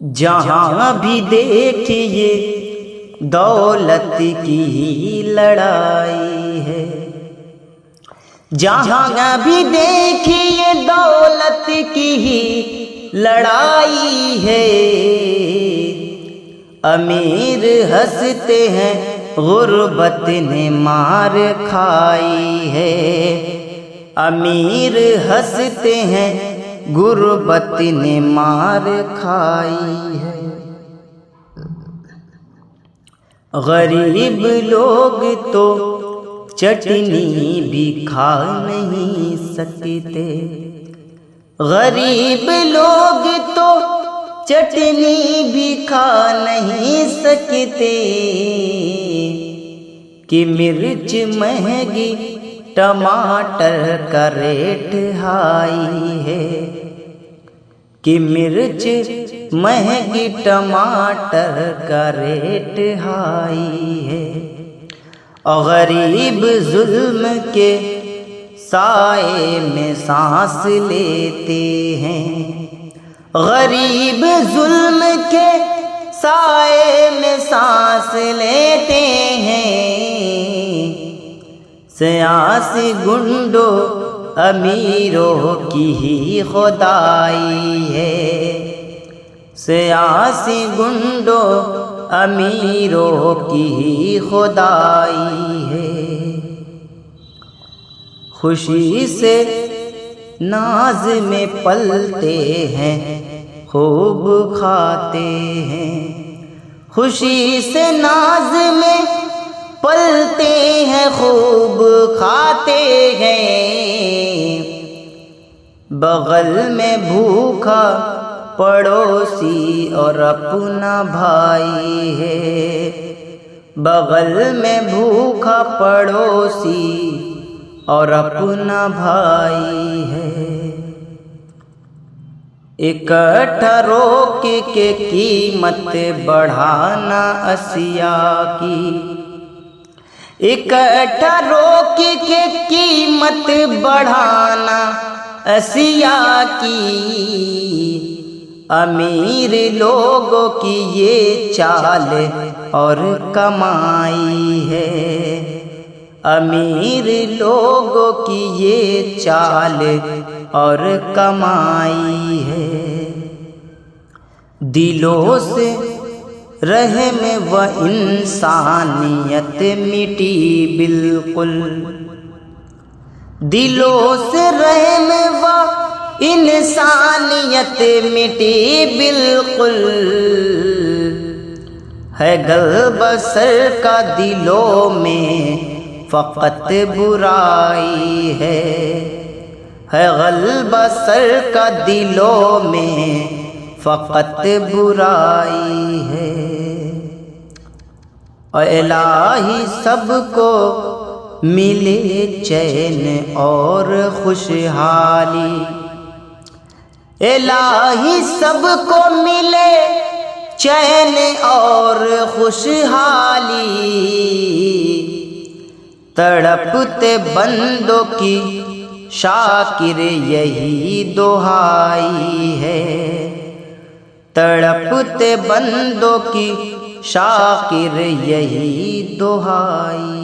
جہاں بھی دیکھیے دولت کی ہی لڑائی ہے، جہاں بھی دیکھیے دولت کی ہی لڑائی ہے۔ امیر ہنستے ہیں غربت نے مار کھائی ہے، امیر ہنستے ہیں غربت نے مار کھائی ہے۔ غریب لوگ تو چٹنی بھی کھا نہیں سکتے، غریب لوگ تو چٹنی بھی کھا نہیں سکتے، کہ مرچ مہنگی ٹماٹر کا ریٹ ہائی ہے، کہ مرچ مہنگی ٹماٹر کا ریٹ ہائی ہے۔ اور غریب ظلم کے سائے میں سانس لیتے ہیں، غریب ظلم کے سائے میں سانس لیتے ہیں۔ سیاسی گنڈوں امیروں کی ہی خدائی ہے، سیاسی گنڈوں امیروں کی ہی خدائی ہے۔ خوشی سے ناز میں پلتے ہیں خوب کھاتے ہیں، خوشی سے ناز میں پلتے ہیں خوب کھاتے ہیں۔ بغل میں بھوکا پڑوسی اور اپنا بھائی ہے، بغل میں بھوکا پڑوسی اور اپنا بھائی ہے۔ اکٹھا روک کے قیمت بڑھانا اشیاء کی، اکٹھا روک کے قیمت بڑھانا اشیاء کی، امیر لوگوں کی یہ چال اور کمائی ہے، امیر لوگوں کی یہ چال اور کمائی ہے۔ دلوں سے رحم و انسانیت مٹی بالکل، دلوں سے رحم و انسانیت مٹی بالکل، ہے غلبہ سر کا دلوں میں فقط برائی ہے غلبہ سر کا دلوں میں فقط برائی ہے۔ اے الہی سب کو ملے چین اور خوشحالی، الہی سب کو ملے چین اور خوشحالی، تڑپتے بندوں کی شاکر یہی دعائی ہے، تڑپتے بندوں کی شاکر یہی دعائی